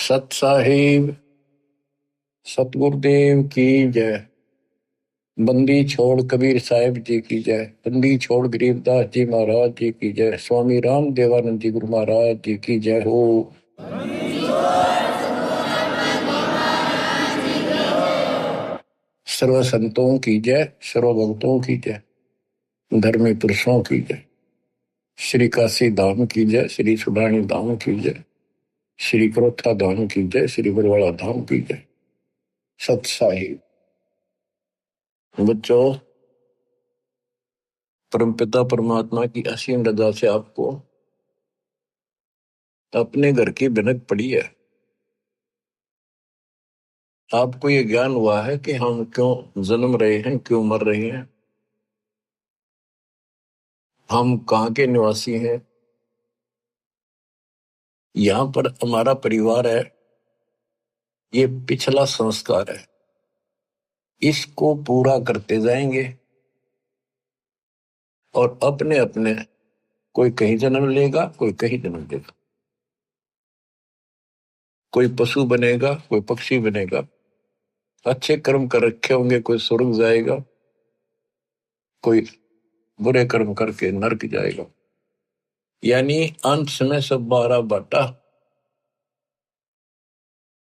सत साहिब सतगुरुदेव की जय। बंदी छोड़ कबीर साहिब जी की जय। बंदी छोड़ गरीबदास जी महाराज जी की जय। स्वामी राम देवानंद जी गुरु महाराज जी की जय हो। सर्व संतों की जय, सर्व भक्तों की जय, धर्मी पुरुषों की जय। श्री काशी धाम की जय, श्री सुडानी धाम की जय, श्री क्रोथा धाम की जय, श्री बरवाड़ा धाम की जय। सत साहिब बच्चों, परमपिता परमात्मा की असीम रजा से आपको अपने घर की भनक पड़ी है। आपको ये ज्ञान हुआ है कि हम क्यों जन्म रहे हैं, क्यों मर रहे हैं, हम कहाँ के निवासी हैं। यहाँ पर हमारा परिवार है, ये पिछला संस्कार है, इसको पूरा करते जाएंगे और अपने अपने कोई कहीं जन्म लेगा, कोई कहीं जन्म लेगा, कोई पशु बनेगा, कोई पक्षी बनेगा। अच्छे कर्म कर रखे होंगे, कोई स्वर्ग जाएगा, कोई बुरे कर्म करके नरक जाएगा। यानी अंत में सब 12 बाटा।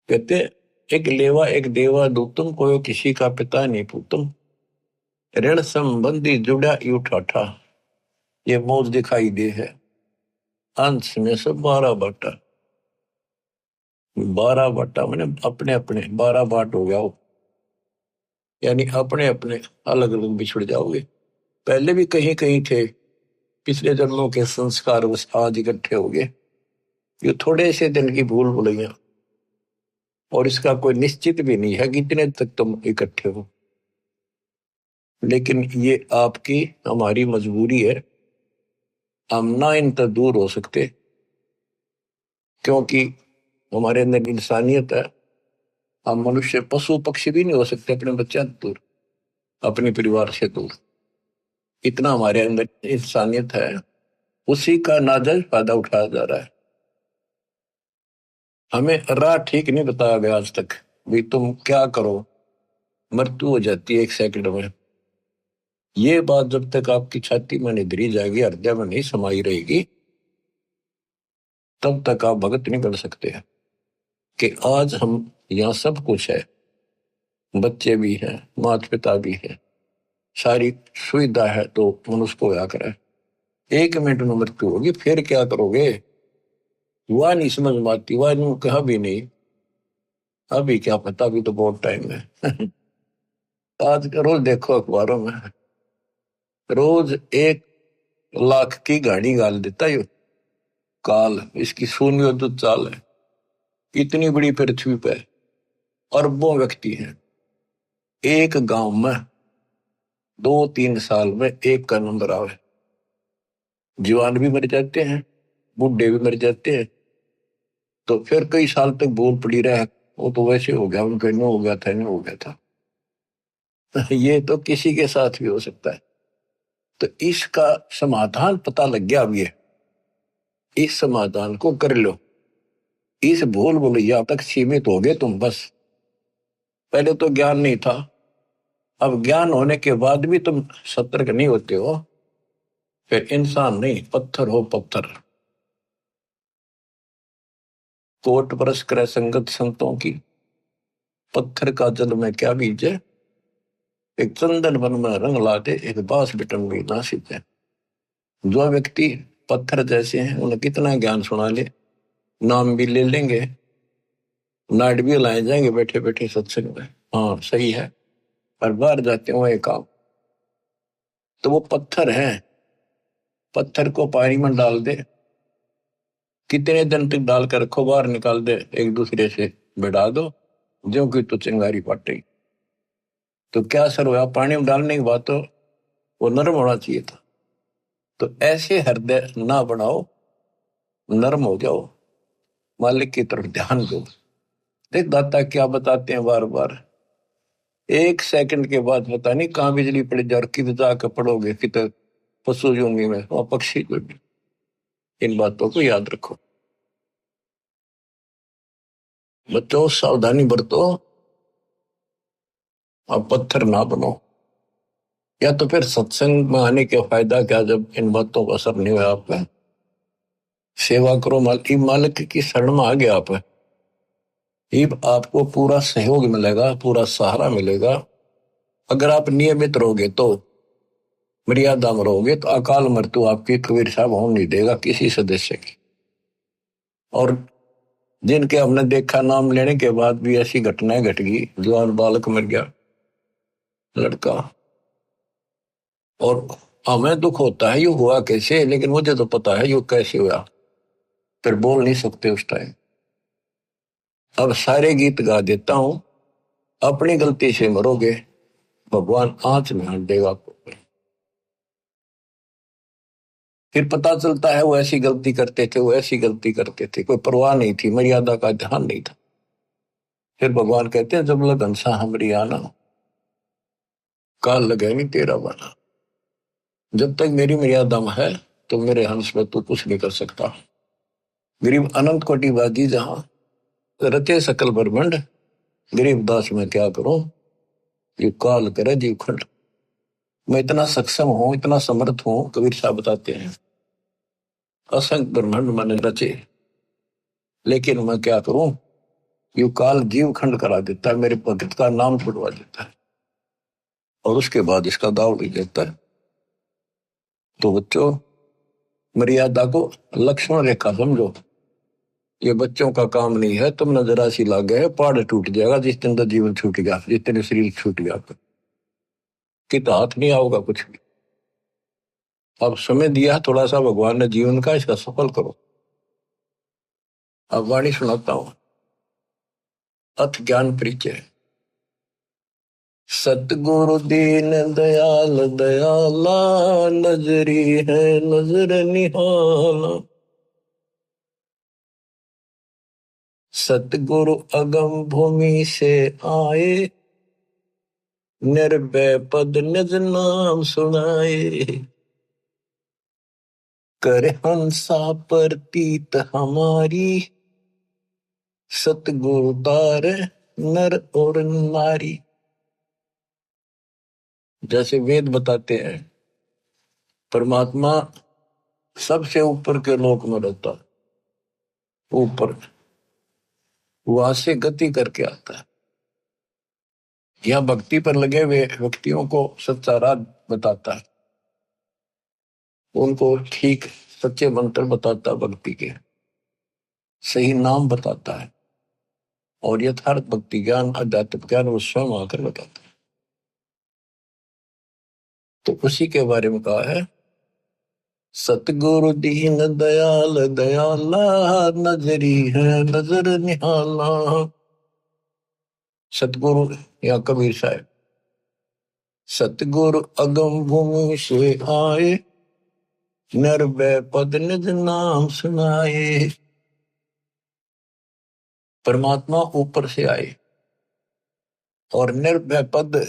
कहते एक लेवा एक देवा दूतम, कोई किसी का पिता नहीं पूतम। ऋण संबंधी जुड़ा यू ठाठा, ये मौज दिखाई दे है। अंश में से 12 बाटा। 12 बाटा मैंने अपने अपने 12 बाट हो गया हो, यानी अपने अपने अलग अलग बिछड़ जाओगे। पहले भी कहीं कहीं थे, पिछले जन्मों के संस्कार बस आज इकट्ठे हो गए। ये थोड़े से दिन की भूल भुलैया, और इसका कोई निश्चित भी नहीं है कि इतने तक तुम इकट्ठे हो। लेकिन ये आपकी हमारी मजबूरी है, हम ना इन तक दूर हो सकते, क्योंकि हमारे अंदर इंसानियत है। हम मनुष्य पशु पक्षी भी नहीं हो सकते अपने बच्चे दूर, अपने परिवार से दूर। इतना हमारे अंदर इंसानियत है, उसी का नाजायज फायदा उठाया जा रहा है। हमें राह ठीक नहीं बताया गया आज तक, भी तुम क्या करो, मृत्यु हो जाती है 1 सेकंड में। ये बात जब तक आपकी छाती में नहीं धरी जाएगी, हृदय में नहीं समाई रहेगी, तब तक आप भगत नहीं बन सकते हैं। कि आज हम यहाँ सब कुछ है, बच्चे भी हैं, माता पिता भी है, सारी सुविधा है, तो मनुष्य को क्या करे। 1 मिनट में मृत्यु होगी, फिर क्या करोगे, वह नहीं समझ में आती। वह कहा भी नहीं, अभी क्या पता, अभी तो बहुत टाइम है। आज रोज देखो अखबारों में, रोज 1 लाख की गाड़ी गाल देता है काल। इसकी शून्य तो चाल है। इतनी बड़ी पृथ्वी पे अरबों व्यक्ति हैं, एक गांव में 2-3 साल में एक का नंबर आवे। जवान भी मर जाते हैं, बूढ़े भी मर जाते हैं, तो फिर कई साल तक बोल पड़ी रहे, वो तो वैसे हो गया, उनका नो हो गया था, नो हो गया था। ये तो किसी के साथ भी हो सकता है। तो इसका समाधान पता लग गया। अब ये इस समाधान को कर लो। इस भूल भुलैया तक सीमित हो गए तुम बस। पहले तो ज्ञान नहीं था, अब ज्ञान होने के बाद भी तुम सतर्क नहीं होते हो, फिर इंसान नहीं पत्थर हो पत्थर। कोट बरस करे संगत संतों की, पत्थर का जल में क्या बीजे। एक चंदन वन में रंग लाते, एक बांस बिटन में ना सीते। जो व्यक्ति पत्थर जैसे हैं, उन्हें कितना ज्ञान सुना ले, नाम भी ले लेंगे, नाट भी लाए जाएंगे बैठे बैठे सत्संग में, हाँ सही है, पर बाहर जाते हो एक काम, तो वो पत्थर है। पत्थर को पानी में डाल दे, कितने दिन तक डालकर रखो, बाहर निकाल दे, एक दूसरे से बिड़ा दो, जो कि तो चिंगारी फाटेगी। तो क्या असर हुआ, पानी में डालने के बाद तो वो नरम होना चाहिए था। तो ऐसे हृदय ना बनाओ, नरम हो जाओ, मालिक की तरफ ध्यान दो। देख दाता क्या बताते हैं बार बार, 1 सेकंड के बाद पता नहीं कहाँ बिजली पड़ जाए और किधर जाकर पड़ोगे, किधर पशु जूंगी में और पक्षी को भी। इन बातों को याद रखो। बच्चों सावधानी बरतो, अब पत्थर ना बनो। या तो फिर सत्संग में आने का फायदा क्या जब इन बातों का असर नहीं हुआ आप पे? सेवा करो, मालिक की शरण में आ गया आप, ये आपको पूरा सहयोग मिलेगा, पूरा सहारा मिलेगा। अगर आप नियमित रहोगे तो, मर्यादा में रहोगे तो अकाल मृत्यु आपकी कबीर साहब होने नहीं देगा किसी सदस्य की। और जिनके हमने देखा नाम लेने के बाद भी ऐसी घटनाएं घट गई, जवान बालक मर गया, लड़का, और हमें दुख होता है ये हुआ कैसे, लेकिन मुझे तो पता है ये कैसे हुआ, फिर बोल नहीं सकते उस टाइम। अब सारे गीत गा देता हूं, अपनी गलती से मरोगे, भगवान आंच में हाथ देगा आपको। फिर पता चलता है वो ऐसी गलती करते थे, वो ऐसी गलती करते थे, कोई परवाह नहीं थी, मर्यादा का ध्यान नहीं था। फिर भगवान कहते हैं जब लग हंसा हमरी आना, काल लगे नहीं तेरा बना। जब तक मेरी मर्यादा में है तो मेरे हंस में तू कुछ नहीं कर सकता। गरीब अनंत कोटि बाजी जहां रचे सकल ब्रह्मंड, गरीब दास में क्या करूं, ये काल करे जीव खंड। मैं इतना सक्षम हूं, इतना समर्थ हूं, कबीर साहब बताते हैं, असंख्य ब्रह्मांड मैंने रचे, लेकिन मैं क्या करूं, यू काल जीव खंड करा देता है, मेरे भगत का नाम छुड़वा देता है, और उसके बाद इसका दाव ले देता है। तो बच्चों, मर्यादा को लक्ष्मण रेखा समझो, ये बच्चों का काम नहीं है। तुम जरा सी लाग गए, पहाड़ टूट जाएगा जिस दिन तो जीवन छूट गया, जिस दिन शरीर छूट गया कि तो हाथ नहीं आओगा कुछ भी। अब समय दिया थोड़ा सा भगवान ने जीवन का, इसका सफल करो। अब वाणी सुनाता हूं, अथ ज्ञान परिचय। सतगुरु दीन दयाल दयाला, नजरी है नजर निहाला। सतगुरु अगम भूमि से आए, निर्भय पद निज नाम सुनाए। कर हंसा प्रतीत हमारी, सतगुरु तार नर और नारी। जैसे वेद बताते हैं, परमात्मा सबसे ऊपर के लोक में रहता है, ऊपर वहां से गति करके आता है। यहाँ भक्ति पर लगे हुए व्यक्तियों को सच्चा राह बताता है, उनको ठीक सच्चे मंत्र बताता है, भक्ति के सही नाम बताता है, और यथार्थ भक्ति ज्ञान आध्यात्मिक ज्ञान वो स्वयं आकर बताता है। तो उसी के बारे में कहा है, सतगुरु दीन दयाल दयाला, नजरी है नजर निहाला। सतगुरु या कबीर साहब, सतगुरु अगम भूमि से आए, निर्भय पद निज नाम सुनाए। परमात्मा ऊपर से आए और निर्भय पद,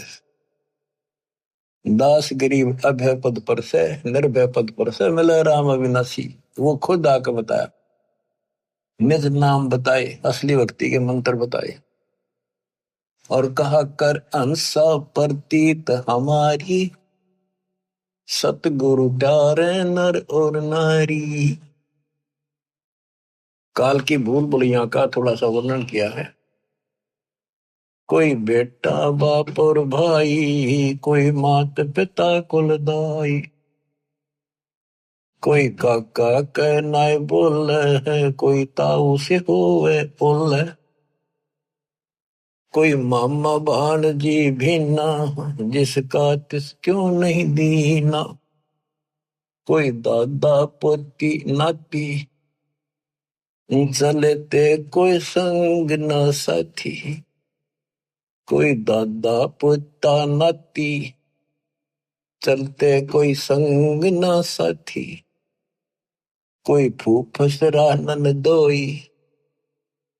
दास गरीब अभय पद पर से, निर्भय पद पर से मिले राम अविनाशी। वो खुद आकर बताया, निज नाम बताए, असली भक्ति के मंत्र बताए, और कहा कर अंसा प्रतीत हमारी, सतगुरु प्यारे नर और नारी। काल की भूल भुलैया का थोड़ा सा वर्णन किया है। कोई बेटा बाप और भाई, कोई मात पिता कुल दाई, कोई काका कहनाए बोल है, कोई ताऊ से होवे बोल है, कोई मामा भाणजी भीना, जिसका तिस क्यों नहीं दीना, कोई दादा पोती नाती, चलते कोई संग न साथी, कोई दादा पोता नाती, चलते कोई संग न साथी, कोई फूफसरा ननदोई,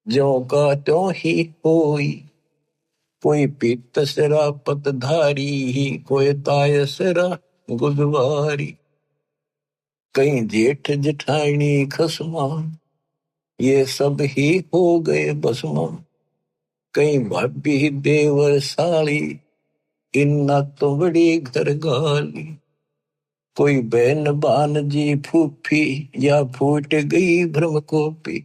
ज्यों का त्यों ही होई, कोई पीतसरा पतधारी, कोई तायसरा गुदवारी, कहीं जेठ जेठानी खसमा, ये सब ही हो गए बसमा, कई भाभी देवर साली, इन्ना तो बड़ी घर गाली। कोई बहन बान जी फूफी, या फूट गई भ्रम कोपी।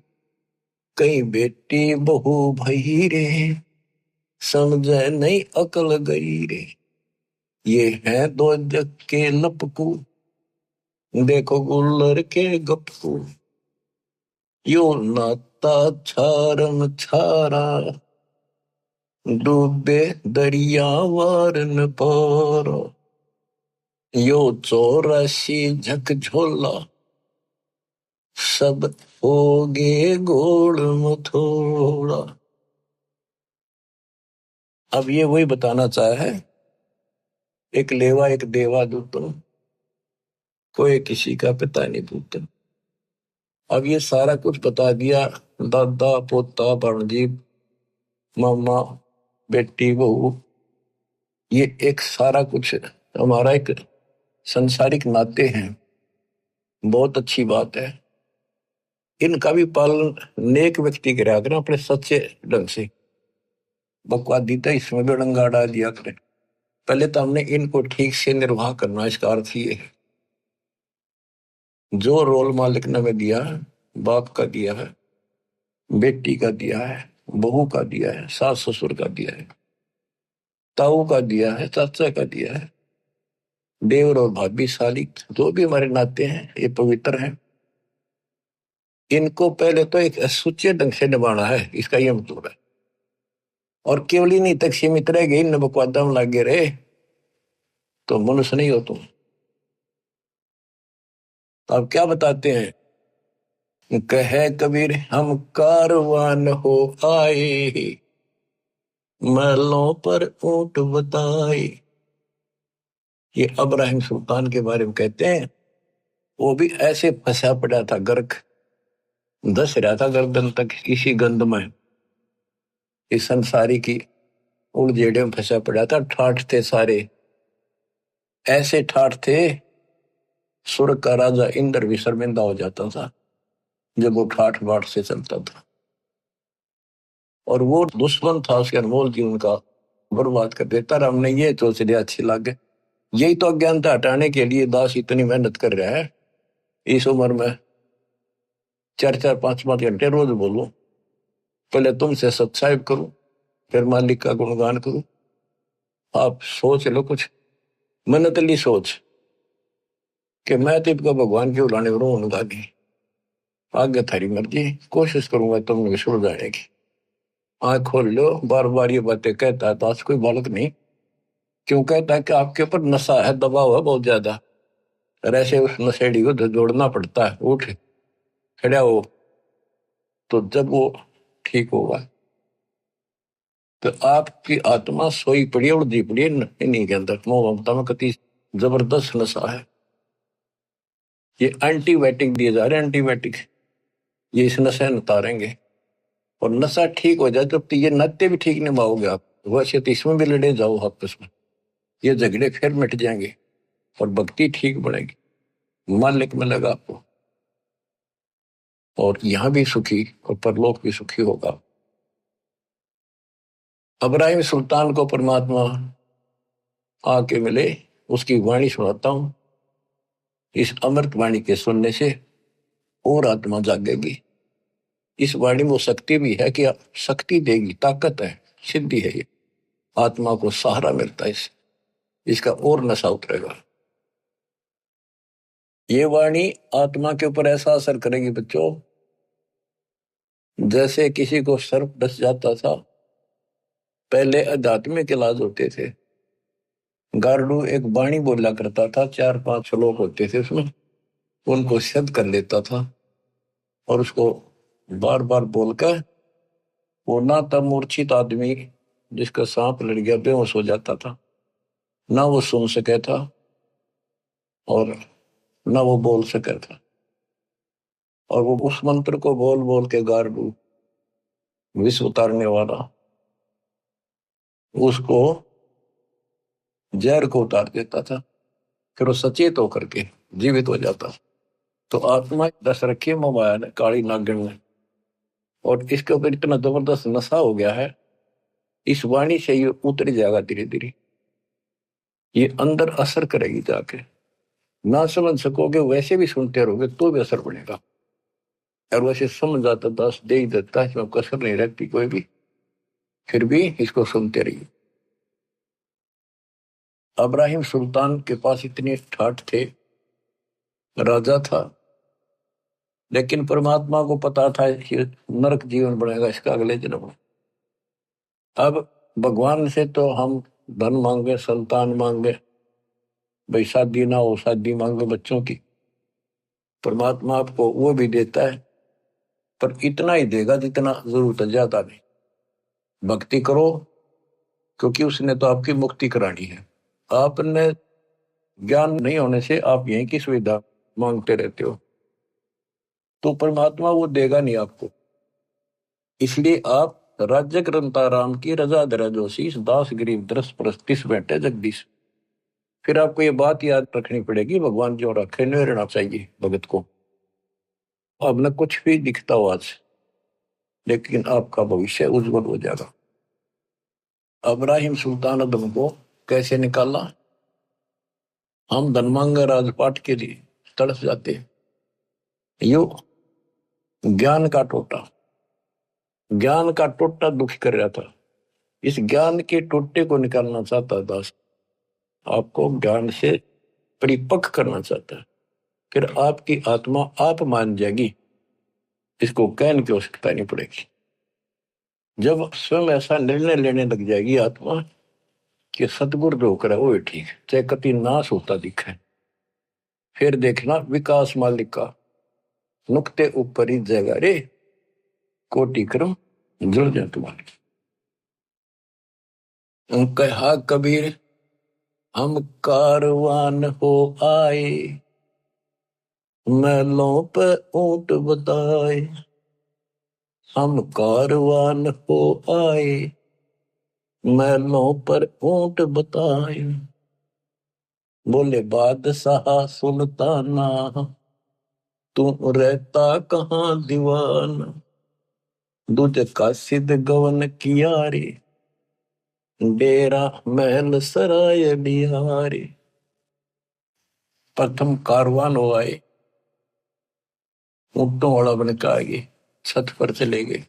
कई बेटी बहू भई रे, समझे नहीं अकल गई रे। ये है दो जग के लपकू, देखो गुल्लर के गपकू। यो नाता छारम छारा, डूबे दरिया वार न पारा। यो 84 झकझोला, सब होगे गोड़ मथोड़ा। अब ये वही बताना चाहे है, एक लेवा एक देवा दूतन, कोई किसी का पिता नहीं पूतन। अब ये सारा कुछ बता दिया, दादा पोता भांजी मामा बेटी बहू, ये एक सारा कुछ हमारा एक संसारिक नाते हैं। बहुत अच्छी बात है। इनका भी पालन नेक व्यक्ति करा करें अपने सच्चे ढंग से। बकवादी तो इसमें भी डंगा डाल दिया करें। पहले तो हमने इनको ठीक से निर्वाह करना, इसका अर्थ ये है जो रोल मालिक ने हमें दिया है, बाप का दिया है, बेटी का दिया है, बहू का दिया है, सास ससुर का दिया है, ताऊ का दिया है, चाचा का दिया है, देवर और भाभी साली, जो भी हमारे नाते हैं ये पवित्र हैं। इनको पहले तो एक सुच्चे ढंग से निभाना है, इसका ये मतलब है। और केवल ही नहीं तक सीमित रह गई, न बकवादा में लागे रहे तो मनुष्य नहीं हो तुम। तो अब क्या बताते हैं, कहे कबीर हम कारवान हो आए, महलों पर ऊंट बताए। ये इब्राहिम सुल्तान के बारे में कहते हैं, वो भी ऐसे फंसा पड़ा था, गर्क धस रहा था गर्दन तक इसी गंध में, इस संसारी की उड़जेड़े में फंसा पड़ा था। ठाठ थे सारे, ऐसे ठाठ थे स्वर्ग का राजा इंद्र भी शर्मिंदा हो जाता था जब वो ठाठ बाट से चलता था। और वो दुश्मन था उसके अनमोल जीवन का, बर्बाद कर देता रहा। हमने ये सोच लिया अच्छी लगे, यही तो अज्ञानता हटाने के लिए दास इतनी मेहनत कर रहा है। इस उम्र में 4-4 5-5 घंटे रोज बोलूं, पहले तुमसे सत्साहिब करूं, फिर मालिक का गुणगान करूं। आप सोच लो कुछ मनतली सोच कि मैं तो इनका भगवान क्यों लाने उनका नहीं। आगे थारी मर्जी, कोशिश करूंगा तुम विश्व जाने की। आंख खोल लो, बार बार ये बातें कहता है दास, कोई बालक नहीं। क्यों कहता है कि आपके ऊपर नशा है, दबाव है बहुत ज्यादा, और ऐसे उस नशेड़ी को जोड़ना पड़ता है। उठ खड़ा हो, तो जब वो ठीक होगा। तो आपकी आत्मा सोई पड़ी है, उड़दी पड़ी है इन्हीं के अंदर, मोह ममता में कति जबरदस्त नशा है। ये एंटीबायोटिक दिए जा रहे हैं, एंटीबायोटिक, ये इस नशे में उतारेंगे। और नशा ठीक हो जाए तो ये नाते भी ठीक निभाओगे आप। वैसे तो इसमें भी लड़े जाओ आपस में, ये झगड़े फिर मिट जाएंगे और भक्ति ठीक बढ़ेगी, मालिक मिलेगा आपको, और यहां भी सुखी और परलोक भी सुखी होगा। इब्राहिम सुल्तान को परमात्मा आके मिले, उसकी वाणी सुनाता हूं। इस अमृत वाणी के सुनने से और आत्मा जागेगी। इस वाणी में वो शक्ति भी है कि शक्ति देगी, ताकत है, सिद्धि है। ये आत्मा को सहारा मिलता है, इसका और नशा उतरेगा। ये वाणी आत्मा के ऊपर ऐसा असर करेगी बच्चों, जैसे किसी को सर्प डस जाता था। पहले आध्यात्मिक इलाज होते थे, गार्डू एक वाणी बोला करता था, 4-5 श्लोक होते थे उसमें, उनको सिद्ध कर लेता था और उसको बार बार बोलकर वो ना तब मूर्छित आदमी जिसका सांप लड़ गया बेहोश हो जाता था, ना वो सुन सके था और ना वो बोल सके था। और वो उस मंत्र को बोल बोल के गार्डू विश्व उतारने वाला उसको जहर को उतार देता था, फिर वो सचेत होकर के जीवित हो जाता। तो आत्मा दस रखी मोबाइल काली नागिन ने, और इसके ऊपर इतना जबरदस्त नशा हो गया है इस वाणी से ये उतर जाएगा धीरे धीरे, ये अंदर असर करेगी जाके। ना समझ सकोगे वैसे भी सुनते रहोगे तो भी असर पड़ेगा, और वैसे समझ जाता दास दे ही देता है, इसमें कसर नहीं रखती कोई भी, फिर भी इसको सुनते रहिए। अब्राहिम सुल्तान के पास इतने ठाठ थे, राजा था, लेकिन परमात्मा को पता था कि नरक जीवन बनेगा इसका अगले जन्म में। अब भगवान से तो हम धन मांगे, संतान मांगे, भाई शादी ना हो, शादी मांगे बच्चों की, परमात्मा आपको वो भी देता है, पर इतना ही देगा जितना जरूरत है, ज्यादा नहीं। भक्ति करो, क्योंकि उसने तो आपकी मुक्ति करानी है। आपने ज्ञान नहीं होने से आप यहीं की सुविधा मांगते रहते हो, तो परमात्मा वो देगा नहीं आपको। इसलिए आप राज्य ग्रंथा राम की रजा दरा जोशीस दास गरीब दरस परस्तिस बैठे जगदीश। फिर आपको ये बात याद रखनी पड़ेगी, भगवान जो रखे नहीं रहना चाहिए भगत को। अब न कुछ भी दिखता हो आज, लेकिन आपका भविष्य उज्जवल हो जाएगा। अब्राहिम सुल्तान अदम को कैसे निकाला? हम धनमांगा राजपाट के लिए तड़प जाते हैं। यो ज्ञान का टोटा, ज्ञान का टोटा दुख कर रहा था, इस ज्ञान के टोटे को निकालना चाहता दास, आपको ज्ञान से परिपक्व करना चाहता है। फिर आपकी आत्मा आप मान जाएगी, इसको कहने की आवश्यकता नहीं पड़ेगी। जब स्वयं ऐसा निर्णय लेने लग जाएगी आत्मा कि सतगुरु जो करे वो ठीक, चाहे कति नाश होता दिखे, फिर देखना विकास मालिक का नुक्ते ऊपर ही जगह रे, कोटि क्रम जुड़ जाए तुम्हारे। कहा कबीर हम कारवान हो आए, महलों पे ऊंट बताए। हम कारवान हो आए, महलों पर ऊंट बताए। बोले बादशाह सुल्ताना, तू रहता कहाँ दीवाना। दूध का सिद्ध गवन किया रे, डेरा महल सराय बिहारी। प्रथम कारवान हो आए, ऊंटों वाला बन के आगे छत पर चले गए,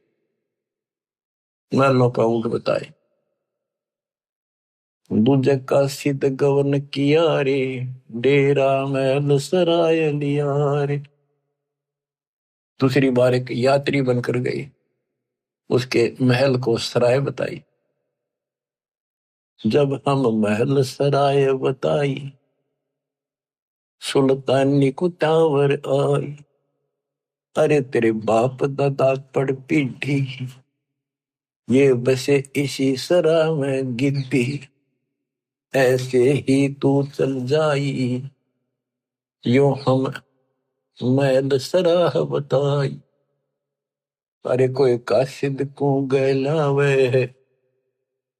महलों पर ऊंट बताए। दूजे का सिद्ध गवन किया रे, डेरा महल सराय लिया रे। दूसरी बार एक यात्री बनकर गई, उसके महल को सराय बताई। जब हम महल सराय बताई, सुल्तानी को टावर आई। अरे तेरे बाप दादा पड़ पीढ़ी, ये बसे इसी सरा में गिद्दी। ऐसे ही तू चल जाई, यो हम महल सराह बताई। अरे कोई कासिद को गैलावे,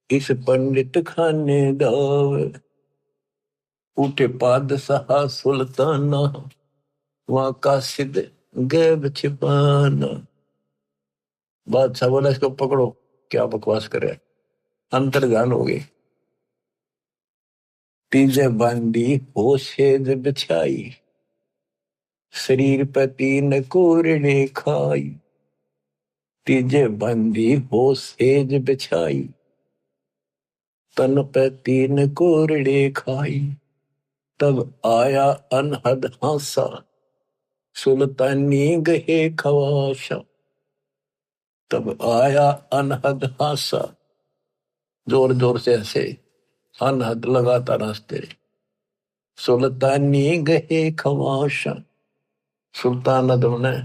इस पंडित खाने दावे। उठे बादशाह सुल्ताना, वहां कासिद गैब छिपाना। बादशाह बोला इसको पकड़ो, क्या बकवास करे, अंतर्ध्यान हो गई। तीजे बांधी हो सेज बिछाई, शरीर पे तीन कोरड़े खाई। तीजे बांधी हो सेज बिछाई, तन पे तीन कोरड़े खाई। तब आया अनहद हासा, सुल्तानी गहे खवाशा। तब आया अनहद हासा, जोर जोर से हंसे, अनहद लगाता रास्ते। सुल्तानी गहे खवाशा, सुल्तान अदम ने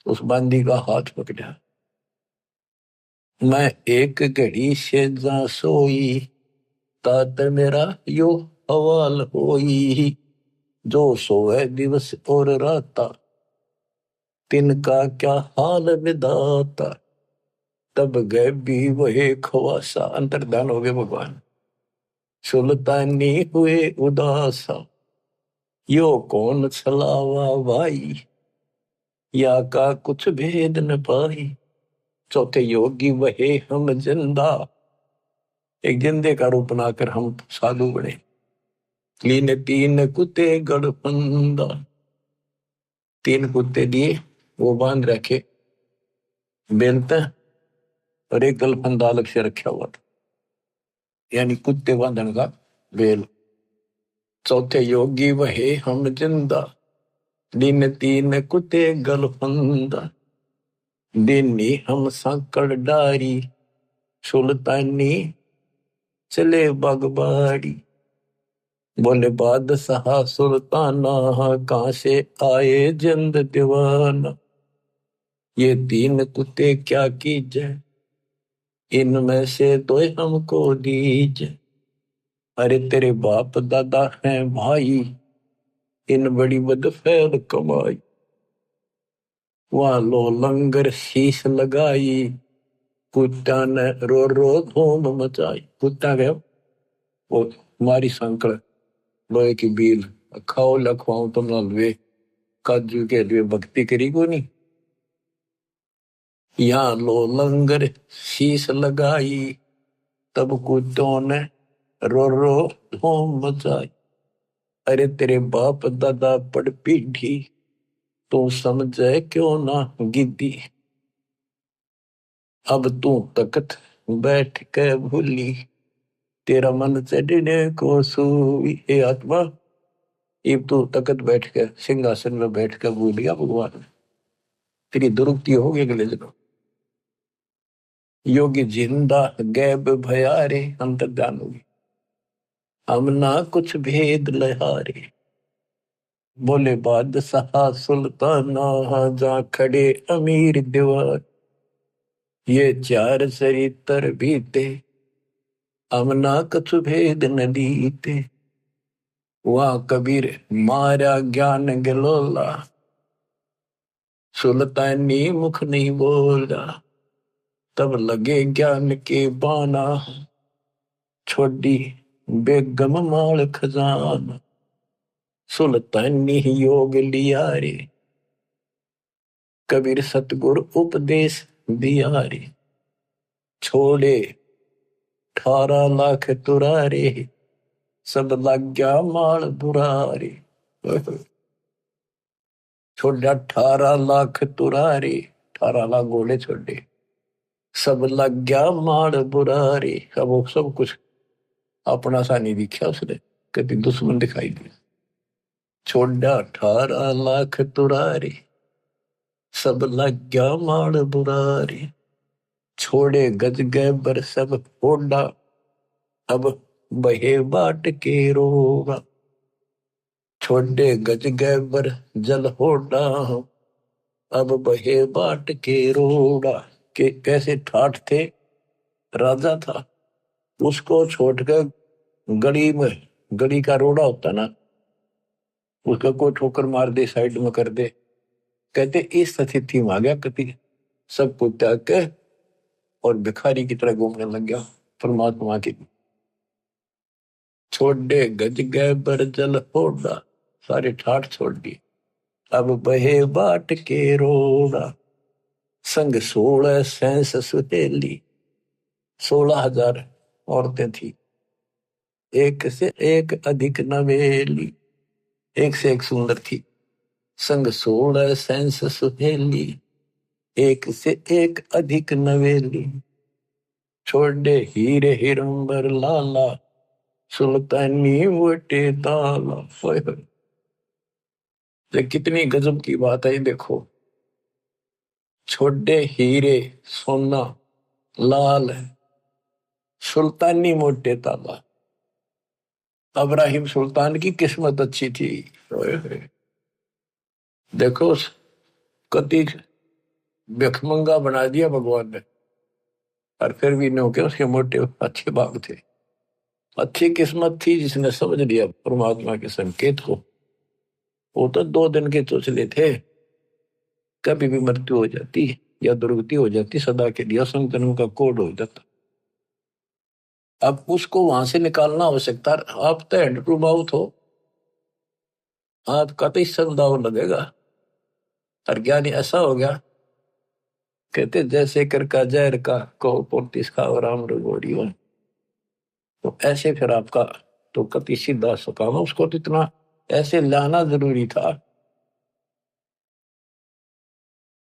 उस बांदी का हाथ पकड़ा। मैं एक घड़ी से जा सोई, तात मेरा यो हवाल होई। जो सोए दिवस और राता, तिनका क्या हाल विधाता। तब गए भी वही खवासा, अंतर्धान हो गए भगवान। सुल्तानी हुए उदासा, यो कौन छलावा भाई, या का कुछ भेद न पाई। चौथे योगी वहे हम जिंदा, एक जिंदे का रूप बनाकर हम साधु बने। लीने तीन कुत्ते गड़फंदा, तीन कुत्ते दिए, वो बांध रखे बेलते, और एक गलफंदा अलग से रखा हुआ था, यानी कुत्ते बांधने का बेल। चौथे योगी वहे हम जिंदा, दिन तीन कुत्ते गलफंदा, दिनी हम सांकड़ डारी, सुल्तानी चले बागबाड़ी। बोले बादशाह सुल्ताना, कहां से आए जिंद दीवाना, ये तीन कुत्ते क्या कीजे, इनमें से दो हमको दीजे। अरे तेरे बाप दादा हैं भाई, इन बड़ी बदफैल कमाई। वहां लो लंगर शीश लगाई, कुत्ता ने रो रो धूम मचाई। कुत्ता गया वो मारी संकड़ लोहे की बील, खाओ लखवाओ तुम वे काजू के लिए भक्ति करी को नहीं। यहाँ लो लंगर शीश लगाई, तब कुत्तों ने रो रो धूम मचाई। अरे तेरे बाप दादा पड़ पीढ़ी, तू समझे क्यों ना गिद्दी। अब तू तकत बैठ के भूली, तेरा मन चढ़ने को सूई। हे आत्मा, इब तू तकत बैठ के सिंहासन में बैठ के भूल गया भगवान, तेरी दुरुक्ति हो गई अगले जन्म। योगी जिंदा गैब भयारे, अंतर्ध्यान होगी, हम ना कुछ भेद लहारे। बोले बादशाह सुल्ताना, जा खड़े अमीर दीवार, ये चार चरित्र बीते, हम ना कुछ भेद न दीते। वहां कबीर मारा ज्ञान गलोला, सुल्तानी मुख नहीं बोला, तब लगे ज्ञान के बाना, छोड़ी बेगम माल खजाना। सुल्तानी योग लिया रे, कबीर सतगुरु उपदेश दिया रे, छोड़े 18 लाख तुरारे, सब लग गया माल बुरारे। छोड़ा 18 लाख तुरारे, 18 लाख घोड़े छोड़े, सब लग गया माल बुरारे। अब वो सब कुछ अपना सा नहीं दिखा उसने, कभी दुश्मन दिखाई दिया। छोड़ा 18 लाख तुरारे, सब लग गया माल बुरारे, छोड़े गज गए बर सब होडा, अब बहे बाट के रोगा। छोड़े गज गए बर जल होडा, अब बहे बाट के रोड़ा। के कैसे ठाठ थे, राजा था, उसको छोड़कर गली में, गली का रोड़ा होता ना, उसका कोई ठोकर मार दे, साइड में कर दे, कहते इस स्थिति में आ गया कति, सब कुछ त्याग के और भिखारी की तरह घूमने लग गया परमात्मा की। छोड़े गज गए बर जल होड़ा, सारे ठाठ छोड़ दिए, अब बहे बाट के रोड़ा। संग 16 सैंस सुहेली, 16,000 औरतें थी, एक से एक अधिक नवेली, एक से एक सुंदर थी। संग 16 सैंस सुहेली, एक से एक अधिक नवेली, छोड़े हीरे हिरंबर लाला, सुल्तानी वटे ताला। कितनी गजब की बात है देखो, छोड़े हीरे सोना लाल, सुल्तानी मोटे ताला। अब्राहिम सुल्तान की किस्मत अच्छी थी। देखो कति भिखमंगा बना दिया भगवान ने, और फिर भी नो के उसके मोटे अच्छे भाग थे। अच्छी किस्मत थी जिसने समझ लिया परमात्मा के संकेत को। वो तो 2 दिन के चोचले थे, कभी भी मृत्यु हो जाती या दुर्गति हो जाती, सदा के लिए संतन का कोड हो जाता। अब उसको वहां से निकालना आवश्यकता, आप तो हैंड टू माउथ हो, आपका तो इससे दाव लगेगा। और ज्ञानी ऐसा हो गया, कहते जैसे कर का जहर का को पोतीस का राम रगोड़ी हो। तो ऐसे फिर आपका तो कति सीधा सुकामा, उसको तो इतना ऐसे लाना जरूरी था।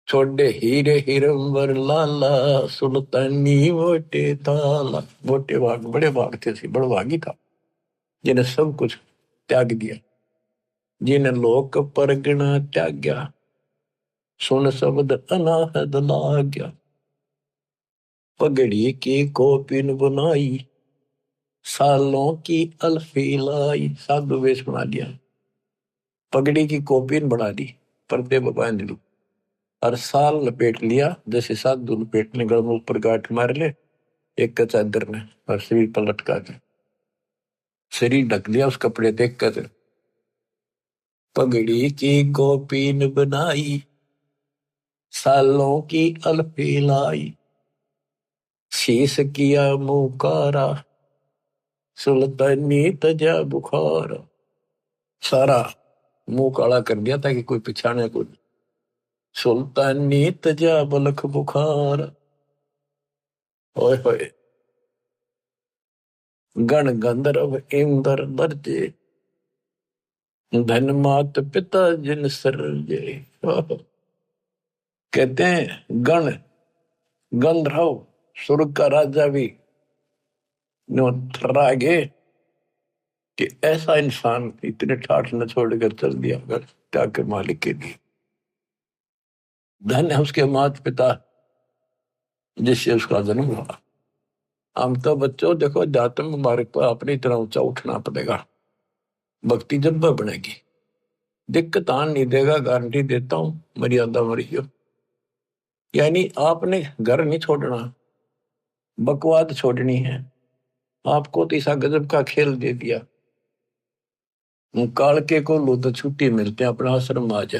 छोड़े हीरे हिरंबर लाला, सुल्तानी मोटे ताला। मोटे भाग बड़े भाग थे, बड़ भागी था जिन्हें सब कुछ त्याग दिया, जिन्हें लोक परगना त्याग्या, सुन शब्द अनाहद लाग्या। पगड़ी की कोपिन बनाई, सालों की अल्फी लाई। साधु वेश बना लिया, पगड़ी की कोपिन बना ली, पर्दे बांध ली, और साल लपेट लिया जैसे साधु लपेटने, गल में ऊपर गांठ मार ले एक चादर ने, और शरीर पर लटका के शरीर ढक लिया उस कपड़े देख कर। पगड़ी की कोपिन बनाई, सालों की अल्फी लाई। शीश किया मुकारा, सुल्तानी तजा बुखारा। सारा मुंह काला कर दिया ताकि कोई पहचाने को। सुल्तानी तजा बलख बुखार। ओए होए, गण गंधर्व इंद्र दर्जे, धन मात पिता जिन सरजे। कहते हैं गण गंधर्व स्वर्ग का राजा भी थर्रा गए कि ऐसा इंसान इतने ठाठ न छोड़कर चल दिया अगर त्याग के मालिक के लिए। धन है उसके माता पिता जिससे उसका जन्म हुआ। हम तो बच्चों देखो, अध्यात्म मार्ग पर अपनी तरह ऊंचा उठना पड़ेगा, भक्ति जब बनेगी। दिक्कत आन नहीं देगा, गारंटी देता हूं, मर्यादा मरियो। यानी आपने घर नहीं छोड़ना, बकवाद छोड़नी है। आपको तो ऐसा गजब का खेल दे दिया, काल के को लो तो छुट्टी मिलते हैं, अपना आश्रम आ जा,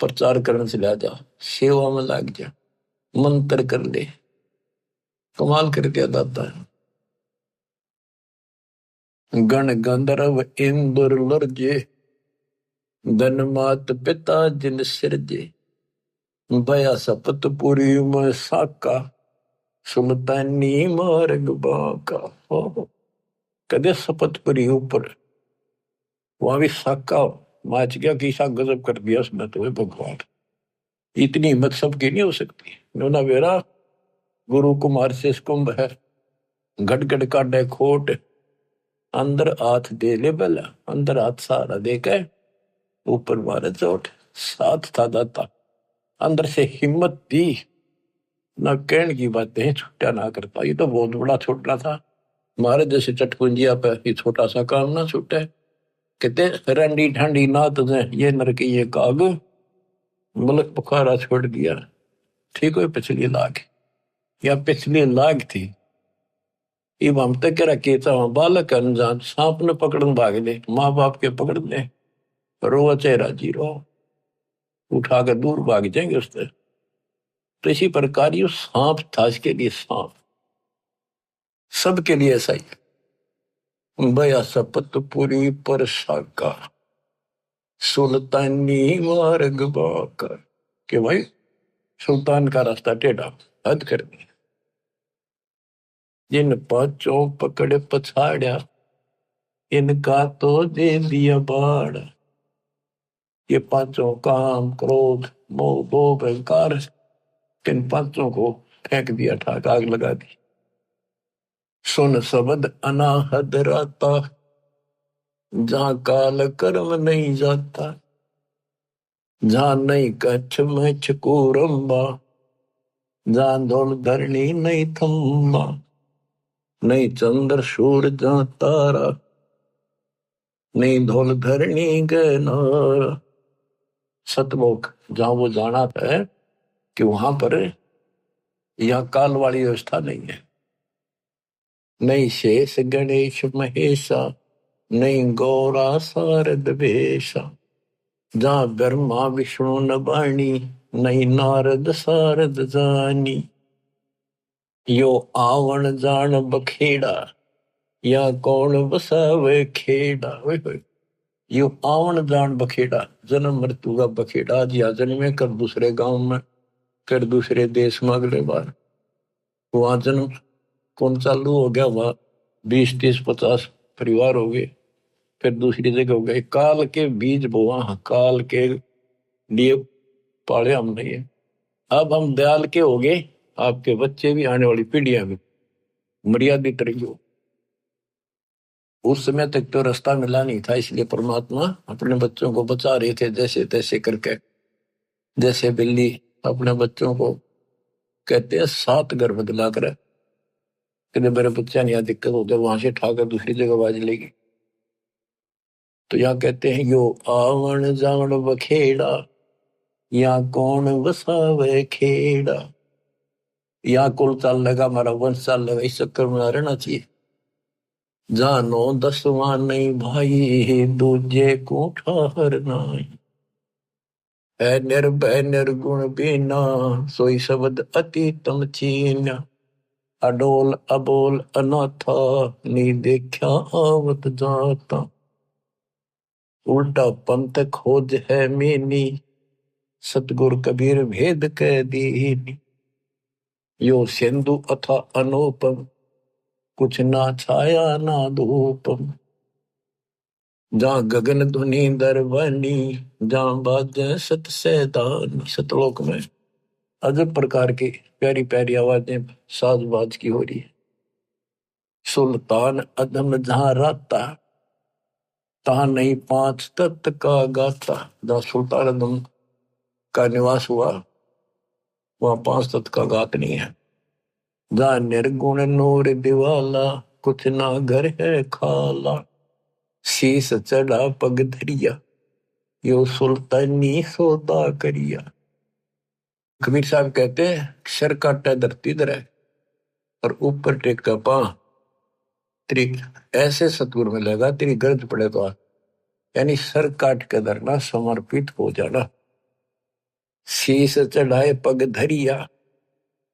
प्रचार करने से ला जा, सेवा में लग जा, मंत्र कर ले। कमाल कर दिया दाता है। गण गंधर्व इंद्र लर्जे, धन मात पिता जिन सिरजे। भया सपत पुरी में साका, सुल्तानी मार्ग बाका। कदे सपतपुरी ऊपर वहां भी साका माच गया कि सा गजब कर दिया उसने तो भगवान। इतनी हिम्मत सबकी नहीं हो सकती। नोना वेरा गुरु कुमार से कुंभ है, घट घट काटे खोट, अंदर हाथ दे ले बेला, अंदर हाथ सहारा दे के ऊपर मारे चोट। साथ था दाता, अंदर से हिम्मत दी, ना कहने की बातें छुट्टा ना करता। ये तो बहुत बड़ा छूटना था, मारे जैसे चटकुंजिया पे ये छोटा सा काम ना छूटे। कहते रंडी ठंडी ना तुझे ये नरकी ये काग, मुल्क बुखारा छोड़ दिया। ठीक है, पिछली लाख या पिछली लाख थी। इब हम तक कह रखे बालक अनजान सांप ने पकड़न भाग ले, माँ बाप के पकड़ ले, रो चेहरा जी रो, उठा कर दूर भाग जाएंगे उससे। तो इसी प्रकार ये सांप था, इसके लिए सांप सबके लिए ऐसा ही। भया सपत पूरी पर साका, सुल्तानी मार्ग बाका। कि भाई सुल्तान का रास्ता टेढ़ा, हद कर दी। जिन पांचों पकड़ पछाड़ा, इनका तो दे दिया बाड़। ये पांचों काम क्रोध मोह लोभ अहंकार, इन पांचों को फेंक दिया, ठाक आग लगा दी। सुन शब्द अनाहद राता, जहां काल कर्म नहीं जाता, जहां नहीं कच्छ मच्छ कोरम्बा, जहां धौल धरणी नहीं थम्बा, नहीं चंद्र सूर जहां तारा, नहीं धौल धरणी गनारा। सतलोक जहां वो जाना है कि वहां पर यह काल वाली व्यवस्था नहीं है। नहीं शेष गणेश महेशा, नहीं गौरा शारद वेशा, जहां ब्रह्मा विष्णु न बाणी, नहीं नारद शारद जानी। यो आवन जान बखेड़ा, या कौन बसावे खेड़ा। यो आवन जान बखेड़ा, जन्म मृत्यु का बखेड़ा। आज या जन्मे कर दूसरे गांव में, कर दूसरे देश में, अगले बार वहां जन्म कौन चालू हो गया, वहां 20, 30, 50 परिवार हो गए। फिर दूसरी जगह हो गए। काल के बीज बोआ, काल के लिए पाले हम नहीं है। अब हम दयाल के हो गए, आपके बच्चे भी, आने वाली पीढ़ियां भी मर्यादित रही हो। उस समय तक तो रास्ता मिला नहीं था, इसलिए परमात्मा अपने बच्चों को बचा रहे थे जैसे तैसे करके। जैसे बिल्ली अपने बच्चों को कहते हैं 7 घर बदला कर, कहते मेरे बच्चा नहीं, दिक्कत हो जाए वहां से उठाकर दूसरी जगह बाज लेगी। तो यहाँ कहते हैं यो आवन जावन बखेड़ा, यहाँ कौन बसावे खेड़ा। यहाँ कुल चाल लगा, हमारा वंश चाल लगा, इस चक्कर में रहना चाहिए। जानो 10वां नहीं भाई, दूजे को ठहर नहीं। है निर्भय निर्गुण बीना, सोई शब्द अति तम चीन्या। अडोल अबोल अनाथा, नी देखा आवत जाता। उल्टा पंथ खोज है मीनी, सतगुर कबीर भेद कह दीनी। यो सिंधु अथा अनुपम, कुछ ना छाया ना धूपम। जहाँ गगन धुनी दरबानी, जहाँ बाजे सत सैतानी। सतलोक में अजब प्रकार की प्यारी प्यारी आवाजें साज बाज की हो रही है। सुल्तान अदम जहाँ राता, तहाँ नहीं 5 तत्व का गाता। जहाँ सुल्तान अदम का निवास हुआ, वहाँ 5 तत्व का गात नहीं है। जहाँ निर्गुण नूर दिवाला, कुछ ना घर है खाला। शीस चढ़ा पग धरिया, यो सुल्तानी सौदा करिया। कबीर साहब कहते हैं, सर काटा धरती धरे और ऊपर टेका पा, तेरी ऐसे सतगुर मिलेगा, तेरी गर्ज पड़े तो। यानी सर काट के धरना, समर्पित हो जाना। शीस चढ़ाए पग धरिया,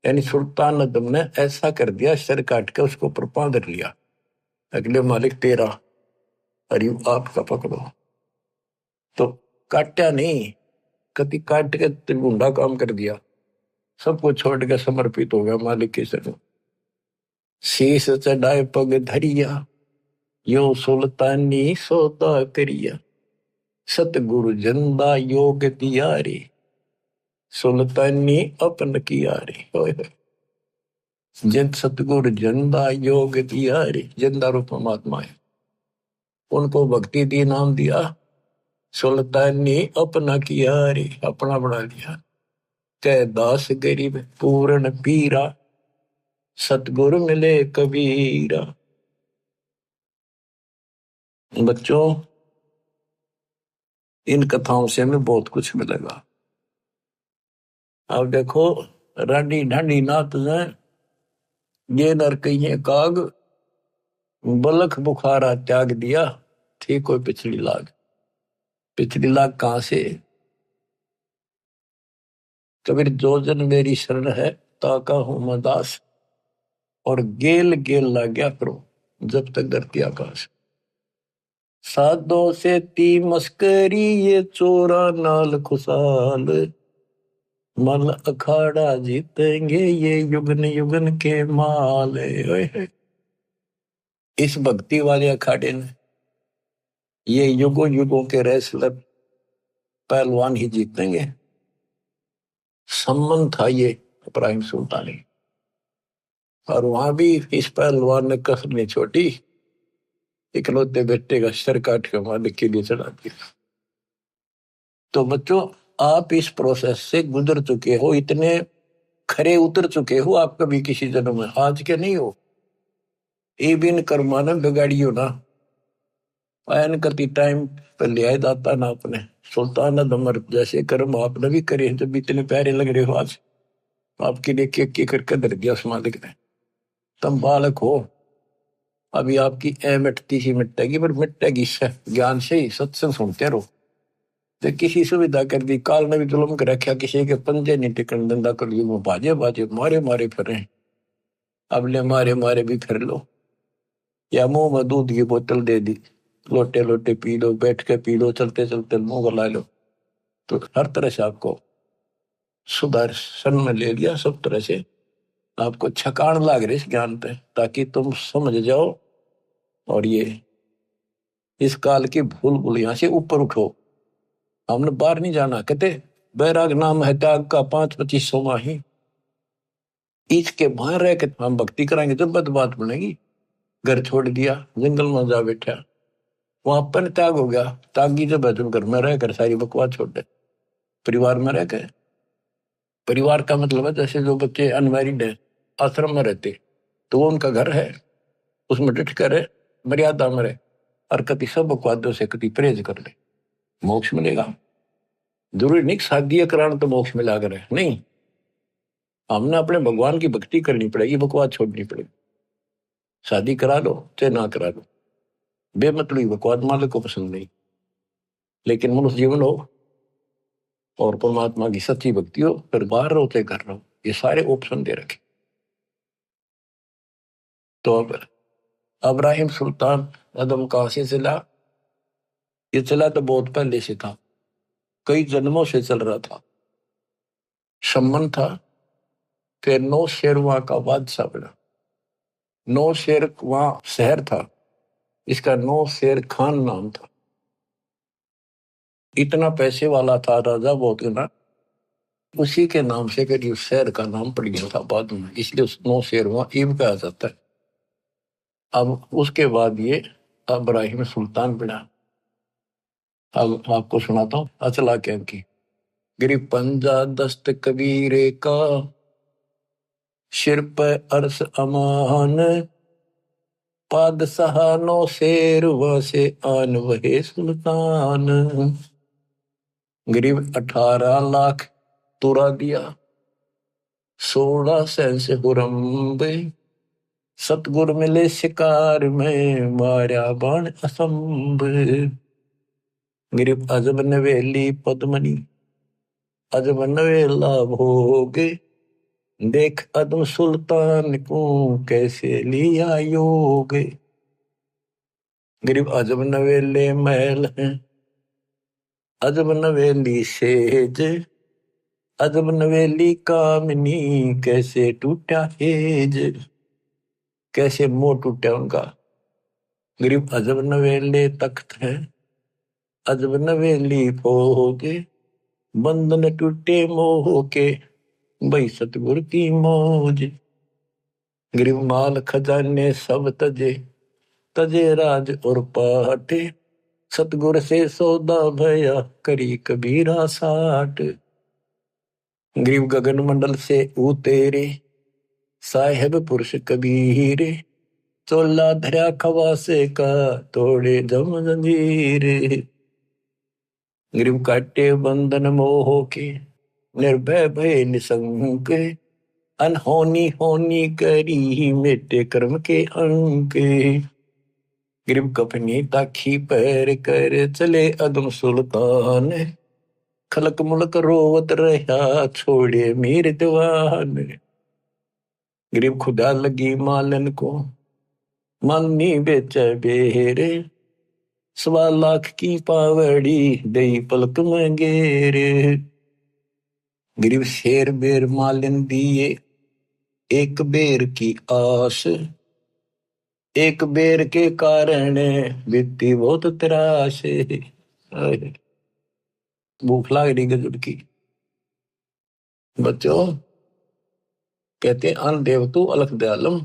यानी सुल्तान अदम ने ऐसा कर दिया, सर काट के उसको ऊपर पांव धर लिया। अगले मालिक तेरा, अरे आपका पकड़ो। तो काटा नहीं, कति काट के त्रिगुंडा काम कर दिया, सबको छोड़ के समर्पित हो गया मालिक के शरण। शीस चढ़ाए पग धरिया, यो सुल्तानी सौदा करिया। सतगुरु जंदा योग दियारे, सुल्तानी अपन कियारे। जिन सतगुरु जंदा योग दियारे, जंदा रूप परमात्मा है, उनको भक्ति दी, नाम दिया। सुल्तानी अपना कियारे, अपना बना लिया। कह दास गरीब पूर्ण पीरा, सतगुरु मिले कबीरा। बच्चों, इन कथाओं से हमें बहुत कुछ मिलेगा। अब देखो, रानी ढांडी नाथ ने ये नरकइये काग, बलख बुखारा त्याग दिया, थी कोई पिछली लाग। पिछली लाग कहां से? कबीर जो जन मेरी शरण है, ताका हूं मैं दास। और गेल गेल ला गया करो, जब तक धरती आकाश। साधो से ती मस्करी, ये चोरा नाल खुशाल। मल अखाड़ा जीतेंगे, ये युगन युगन के माल। इस भक्ति वाले अखाड़े ने ये युगों युगों के रेसलर पहलवान ही जीतेंगे। सम्मान था ये इब्राहिम सुल्तानी, और वहां भी इस पहलवान ने कसर नहीं छोड़ी, इकलौते बेटे का सर काट के मालिक के लिए चढ़ा दिया। तो बच्चों, आप इस प्रोसेस से गुजर चुके हो, इतने खरे उतर चुके हो आप कभी किसी जन्म में, आज के नहीं हो। ये बिन कर्मा ने बिगाड़ियो ना, आयन करती टाइम पर ले आए दाता ना अपने। सुल्तान अदमर जैसे कर्म आपने भी करे, जब इतने प्यारे लग रहे हो आज, आपके लिए के करके धर दिया उस मालिक ने। तुम बालक हो, अभी आपकी ए मिटती सी मिटेगी, पर मिटेगी ज्ञान से ही, सत्संग सुनते रहो। तो किसी सुविधा कर दी, काल ने भी जुलम कर रखा, किसी के पंजे नहीं टिकन धंधा कर लियो, वो बाजे बाजे मारे मारे फिरे। अब ले मारे मारे भी फिर लो, या मुंह में दूध की बोतल दे दी, लोटे लोटे पी लो, बैठ के पी लो, चलते चलते मुंह गला लो। तो हर तरह से आपको सुदर्शन में ले लिया, सब तरह से आपको छकान लाग रही इस ज्ञान पे, ताकि तुम समझ जाओ और ये इस काल की भूल भूलिया से ऊपर उठो, हमने बाहर नहीं जाना। कहते बैराग नाम है त्याग का 5-25 माही, इसके बाहर रह के हम भक्ति कराएंगे तो बात बनेगी। घर छोड़ दिया, जंगल में जा बैठा, वहां पर त्याग हो गया। त्यागी जब है तुम घर में रहकर सारी बकवास छोड़ दे, परिवार में रह गए। परिवार का मतलब है जैसे जो बच्चे अनमैरिड है आश्रम में रहते, तो वो उनका घर है, उसमें डट कर रहे, मर्यादा में रहे, और कति सब बकवादों से कति परहेज कर ले, मोक्ष मिलेगा। जरूरी नहीं शादी कराना तो मोक्ष मिला कर है, नहीं। हमने अपने भगवान की भक्ति करनी पड़ेगी, बकवास छोड़नी पड़ेगी। शादी करा लो चाहे ना करा लो, बेमतलब बकवास मालिक को पसंद नहीं। लेकिन मनुष्य जीवन हो और परमात्मा की सच्ची भक्ति हो, फिर बाहर रोते कर रहा हो, ये सारे ऑप्शन दे रखे। तो अब इब्राहिम सुल्तान अदम कहां से चला? ये चला तो बहुत पहले से था, कई जन्मों से चल रहा था। शमन था, फिर नौ शेर वहां का बादशाह बना। नौ शेर वहां शहर था, इसका नौ शेर खान नाम था। इतना पैसे वाला था राजा, बहुत ना, उसी के नाम से करीब शहर का नाम पड़ गया था बाद में, इसलिए उस नौ शेर वहां ईब कहा जाता है। अब उसके बाद ये इब्राहिम सुल्तान बना। अब आपको सुनाता हूँ अचला कैम की। गिरी पंजा दस्त कबीरे का, सिर पे अर्श अमान, पादशाह नो शेर वसे आन वहे सुल्तान। गरीब 18 लाख तुरा दिया, 16 सेंस हुरम्बे, सतगुर मिले शिकार में, मारा बाण असंभ। गरीब अजब नवेली पद्मनी, अजब नवेला भोगे, देख अदम सुल्तान को कैसे लिया योग। गरीब अजब नवेले महल हैं, अजब नवेली सेज, अजब नवेली कामिनी, कैसे टूटा हेज। कैसे मोह टूटा उनका। गरीब अजब नवेले तख्त हैं, अजब नवेली भोगे, बंधन टूटे मोह के, भाई सतगुर की मौज। गरीब माल खजाने सब तजे, तजे राज और पाटे, सतगुर से सौदा भया, करी कबीरा साठ। गरीब गगन मंडल से उतेरे, साहेब पुरुष कबीर, चोला धरा खवासे का, तोड़े जम जंजीर। गरीब काटे बंधन मोह के, निर्भय भय निसंक, अनहोनी होनी करी, मिटे कर्म के अंक। गरीब कपनी ताखी पैर कर, चले अदम सुल्तान, खलक मुलक रोवत रहा, छोड़े मीर दीवान। गरीब खुदा लगी मालन को, मालनी बेचे बेरे, 1.25 लाख की पावड़ी, दई पलक में गेरे। गरीब शेर बेर मालन दिए, एक बेर की आस, एक बेर के कारण बीती बहुत त्रास। भूख लाग रही गजब की। बच्चों कहते अन देव तू अलख दयालम,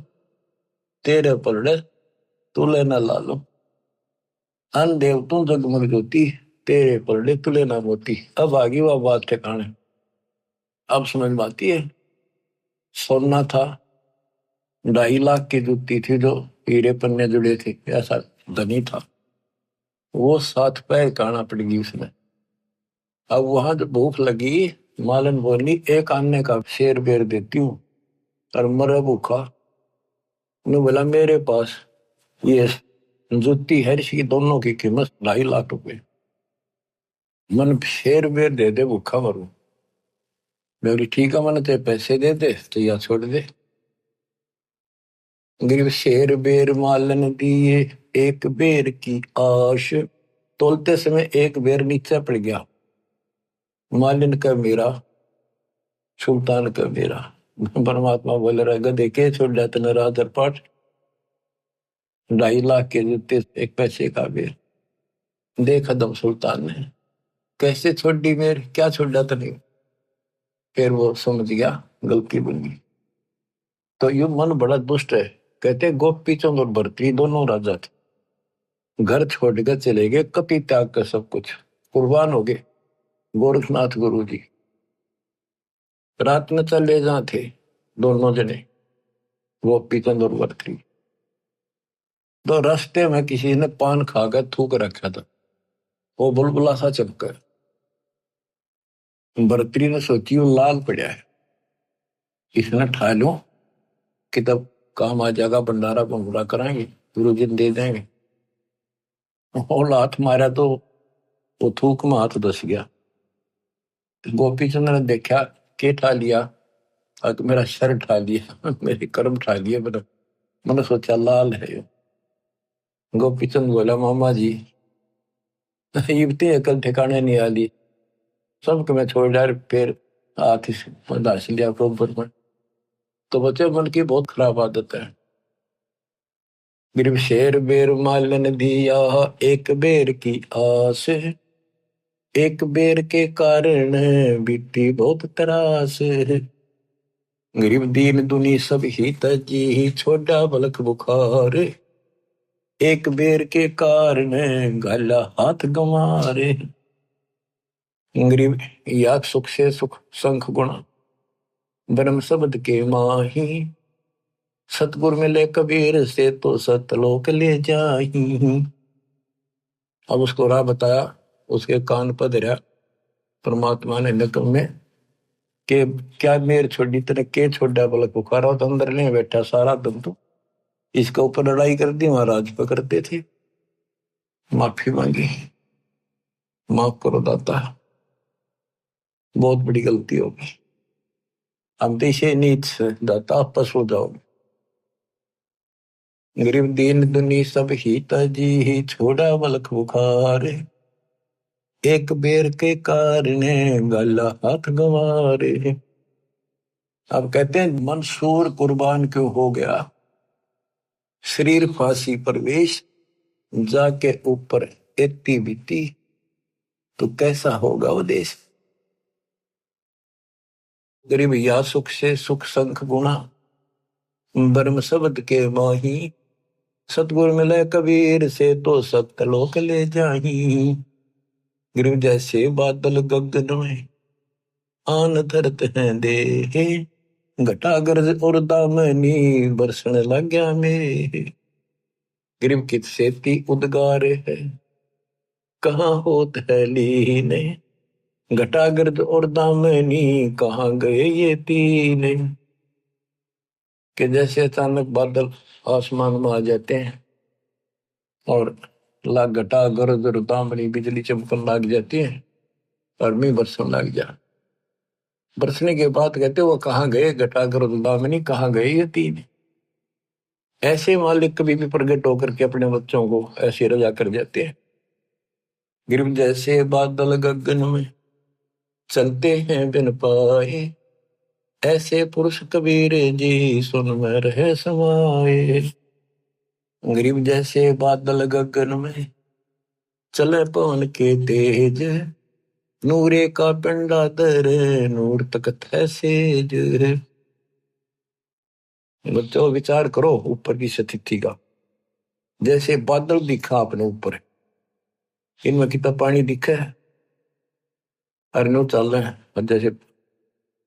तेरे पलड़े तुले न लालम। अन देव तू जगमग ज्योति, तेरे पलड़े तुले न मोती। अब आगे वह बात ठिकाने, अब समझ में आती है। सोना था, 2.5 लाख की जूती थी जो हीरे पन्ने जुड़े थे, ऐसा धनी था वो। 7 पैर काना पड़ गई उसमें। अब वहां जो भूख लगी, मालन बोली एक आने का शेर बेर देती हूँ, और मरे भूखा। ने बोला मेरे पास ये जूती है, इसकी दोनों की कीमत 2.5 लाख रुपए, मन शेर बेर दे दे, भूखा मरू। मैं बोली ठीक है, मन ते पैसे दे दे तो या छोड़ दे। गरीब शेर बेर मालन दिए, एक बेर की आश, तोलते समय एक बेर नीचे पड़ गया। मालिन का मेरा, सुल्तान का मेरा। परमात्मा बोल रहा गधे के छोड़ जाते न राज पाठ, 2.5 लाख के जूते, 1 पैसे का बेर। देख अदम सुल्तान ने कैसे छोड़ी मेर, क्या छोड़ा तो नहीं। फिर वो समझ गया गलती बन गई। तो यू मन बड़ा दुष्ट है। कहते गोपी चंद और भरतरी दोनों राजा थे, घर छोड़कर चले गए, कति त्याग कर सब कुछ कुर्बान हो गए। गोरखनाथ गुरु जी रात में चले जहाँ थे दोनों जने, गोपी चंद और भरतरी। तो रास्ते में किसी ने पान खाकर थूक रखा था, वो बुलबुला सा चमका। भरतरी ने सोची वो लाल पड़ा है, इसने ठा लो कि तब काम आ जाएगा, भंडारा भंगूरा कराएंगे, गुरु जी दे देंगे। और हाथ मारा तो वो थूक में हाथ धस गया। गोपी चंद ने देखा के ठा लिया, मेरा सर ठा लिया, मेरे कर्म ठा लिए। मैंने सोचा लाल है ये। गोपी चंद बोला मामा जी युवती अकल ठिकाने नहीं आली, सबके मैं छोड़ डार, फिर हाथ दास लिया बरोबर में। तो बच्चे मन की बहुत खराब आदत है। गिरव शेर बेर मालन दिया, एक बेर की आस, एक बेर के कारण बीती बहुत त्रास। गरीब दीन दुनी सब ही तजी, छोड़ा बलक बुखार, एक बेर के कारण गला हाथ गंवारे। गरीब या सुख से सुख संख गुणा, ब्रह्म शब्द के माही, सतगुर मिले कबीर से तो सतलोक ले जाही। अब उसको राह बताया, उसके कान पर धरा परमात्मा ने नकम में के क्या मेर छोड़ी तेरे के छोड़ा बलक बुखारा, तो अंदर ले बैठा सारा दम तो इसके ऊपर लड़ाई कर दी, महाराज पकड़ते थे। माफी मांगी, माफ करो दाता, बहुत बड़ी गलती होगी, हम देशे नीच दाता आपस हो जाओगे। गरीब दीन दुनी सब ही तजी, ही छोड़ा बलक बुखार, एक बेर के कारण गला हाथ गंवारे। अब कहते हैं मंसूर कुर्बान क्यों हो गया, शरीर फांसी परवेश, जाके ऊपर एती बीती, तो कैसा होगा वो देश। गरीब या सुख से सुख संख गुणा, ब्रह्म शब्द के माही, सतगुर मिले कबीर से तो सतलोक ले जाही। गरीब जैसे बादल गगन में आन धरत हैं दे, घटा गरज और दामनी बरसने लग गया मेरे। गरीब कित सेती उद्गार है, कहाँ होत है लीने, घटा गरज और दामनी कहाँ गए ये तीने। कि जैसे अचानक बादल आसमान में आ जाते हैं और लाख घटा गरज और दामनी बिजली चमकन लग जाती है और मी बरसन लग जा। बरसने के बाद कहते वो कहाँ गए घटा गरज दामनी, कहाँ गए ये तीन। ऐसे मालिक कभी भी प्रकट होकर के अपने बच्चों को ऐसे रजा कर जाते हैं। गिरव जैसे बादल गगन में चलते हैं बिन पाए, ऐसे पुरुष कबीर जी सुन में रहे समाए। गरीब जैसे बादल गगन में चले पवन के तेज, नूरे का पिंडा दर नूर तकत है सेज। बच्चों विचार करो ऊपर की स्थिति का, जैसे बादल दिखा अपने ऊपर, इनमें कितना पानी दिखा है, अरनो चल रहे हैं, और जैसे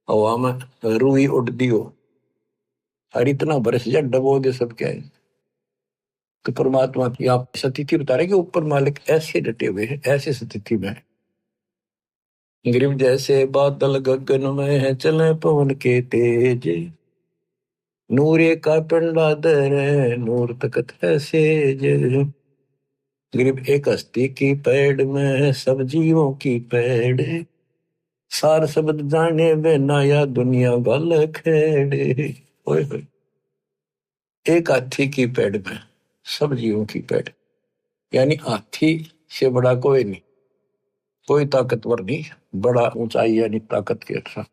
हवा में रूई उड़ती हो और इतना बरस जा डबो दे सब क्या है। तो परमात्मा की आप स्थिति बता रहे कि ऊपर मालिक ऐसे डटे हुए हैं, ऐसे स्थिति में है। गरीब जैसे बादल गगन में है चले पवन के तेज, नूरे का पिंडा दर नूर तकत है सेज। गरीब एक हस्ती की पैड़ में सब जीवों की पैड़, सार शब्द जाने बिना या दुनिया गल खेड़े। ओए होए, एक हाथी की पेड़ में सब जीवों की पेड़, यानी हाथी से बड़ा कोई नहीं, कोई ताकतवर नहीं बड़ा ऊंचाई यानी ताकत के अच्छा।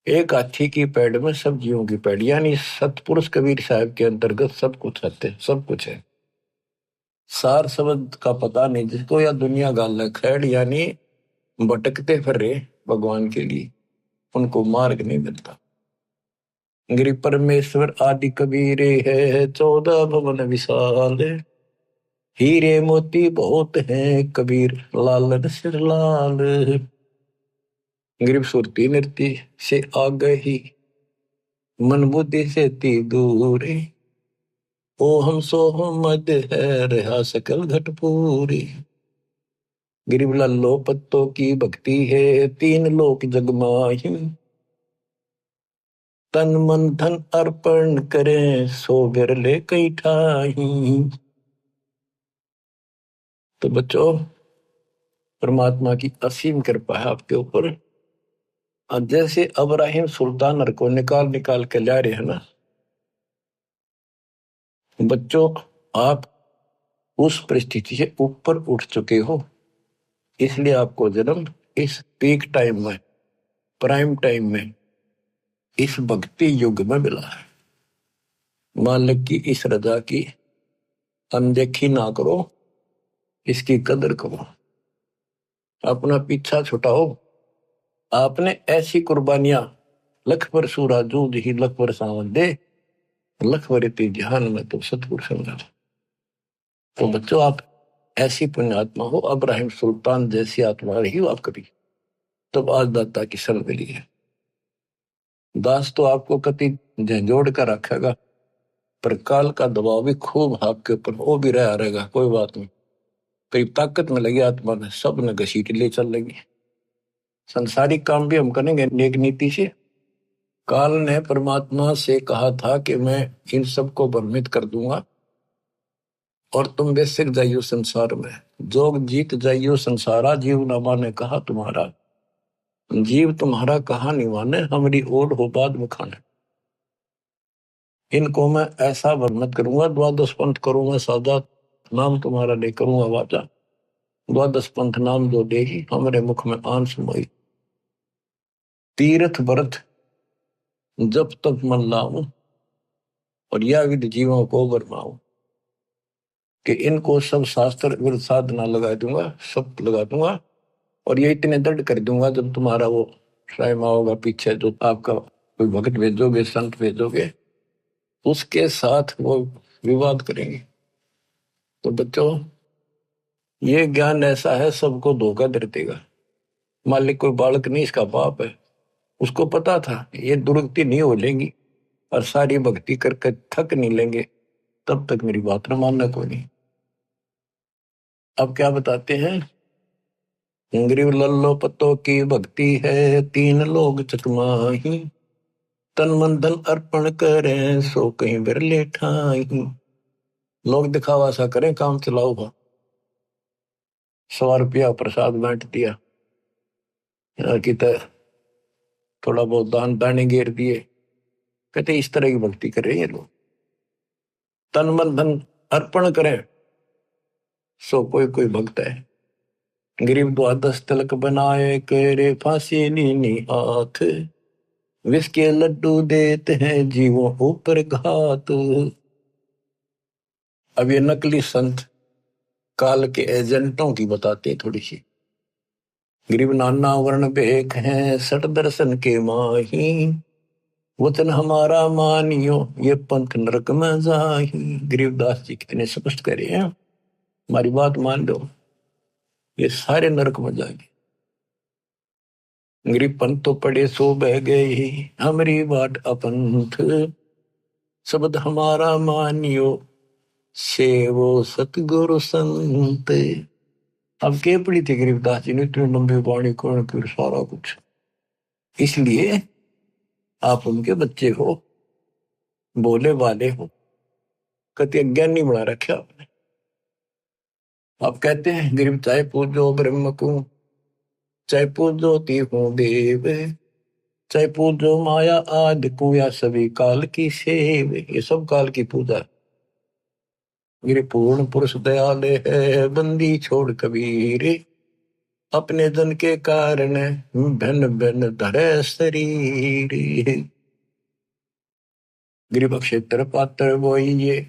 एक हाथी की पेड़ में सब जीवों की पेड़, यानी सतपुरुष कबीर साहब के अंतर्गत सब कुछ है, सब कुछ है। सार शब्द का पता नहीं जिसको, या दुनिया गाल खैड़, यानी भटकते फिर रहे भगवान के लिए, उनको मार्ग नहीं मिलता। गिरि परमेश्वर आदि कबीरे है, 14 भवन विशाल, हीरे मोती बहुत हैं कबीर लालन सिर लाल। गिरिप सुरती नृत्य से आ गई, मन बुद्धि से ती दूरी, ओ हम सो हम मद है रहा सकल घट पूरी। गिरिब लल्लो पत्तों की भक्ति है, 3 लोक जगमाही, तन मन धन अर्पण करें सो बिरले कई ठाही। तो बच्चों, परमात्मा की असीम कृपा है आपके ऊपर। जैसे अब्राहिम सुल्तान को निकाल निकाल के ला रहे हैं ना बच्चों, आप उस परिस्थिति से ऊपर उठ चुके हो, इसलिए आपको जन्म इस पीक टाइम में, प्राइम टाइम में, इस भक्ति युग में मिला है। मालिक की इस रजा की अनदेखी ना करो, इसकी कदर करो, अपना पीछा छुटाओ। आपने ऐसी कुर्बानियां, लख पर सूरा जूझ ही लख पर सावन दे, लख वरिति जहान में तो सतपुरुष समझा। तो बच्चों, आप ऐसी पुण्यात्मा हो, अब्राहिम सुल्तान जैसी आत्मा रही हो आप कभी, तब आज दाता की शरण मिली है। दास तो आपको कति झंझोड़ कर रखेगा, पर काल का दबाव भी खूब आपके ऊपर वो भी रहा रहेगा, कोई बात नहीं। करीब ताकत में लगी आत्मा में, सब ने घसीट ले चल लेंगे। संसारिक काम भी हम करेंगे नेक नीति से। काल ने परमात्मा से कहा था कि मैं इन सबको भ्रमित कर दूंगा और तुम बेसिक जाइयो संसार में, जोग जीत जाइयो संसारा, जीव न माने कहा तुम्हारा, जीव तुम्हारा कहा नहीं माने, हमारी ओढ़ हो बाद में खाने। इनको मैं ऐसा भ्रमित करूंगा, द्वादश पंथ करूंगा साजा, नाम तुम्हारा ले करूंगा वाचा, द्वादश पंथ नाम जो देगी हमारे मुख में आन सुमाई। तीर्थ व्रत जब तक मन लाऊं और यह विधि जीवों को बरमाऊं, कि इनको सब शास्त्र विरुद्ध साधना लगा दूंगा, सब लगा दूंगा, और ये इतने दृढ़ कर दूंगा जब तुम्हारा वो स्वयं होगा पीछे, जो आपका कोई भक्त भेजोगे, संत भेजोगे, उसके साथ वो विवाद करेंगे। तो बच्चों, ये ज्ञान ऐसा है, सबको धोखा दे देगा। मालिक कोई बालक नहीं, इसका बाप है, उसको पता था ये दुर्गति नहीं हो लेंगी और सारी भक्ति करके थक नहीं लेंगे, तब तक मेरी बात न मानना कोई नहीं। अब क्या बताते हैं, गरीब लल्लो पत्तों की भक्ति है, 3 लोग चकमाही, तन मन धन अर्पण करें सो कहीं बिरले ठाई। लोग दिखावा सा करें, काम चलाओ, 100 रुपया प्रसाद बांट दिया, कि थोड़ा बहुत दान दाने घेर दिए, कहते इस तरह की भक्ति करें ये लोग। तन मन धन अर्पण करें सो कोई कोई भक्त है। गरीब द्वादश तिलक बनाए करे, फांसी नीनी हाथ, विष के लड्डू देते हैं जीवों ऊपर घात। अब ये नकली संत काल के एजेंटों की बताते थोड़ी सी। गरीब नाना वर्ण भेख हैं, सट दर्शन के माही, वचन हमारा मानियो ये पंथ नरक में जाही। गरीबदास जी कितने स्पष्ट करे हैं, हमारी बात मान लो, ये सारे नरक में जाएंगे। गरीब पंथ तो पड़े सो बह गए, हमारी बाट अपंथ, शब्द हमारा मानियो सेवो सतगुरु संत। अब के पड़ी थी गरीबदास जी ने इतने लंबे वाणी कौन कर सारा कुछ, इसलिए आप उनके बच्चे हो, बोले वाले हो, कति अज्ञान नहीं बना रखे आपने। आप कहते हैं गरीब चाहे पूजो ब्रह्म को, चाहे पूजो तीहू देव, चाहे पूजो माया आदि को, या सभी काल की सेव। ये सब काल की पूजा। मेरे पूर्ण पुरुष दयाल है, बंदी छोड़ कबीर, अपने जन के कारण भिन्न भिन्न धरे शरीर। गृह क्षेत्र पात्र बोइए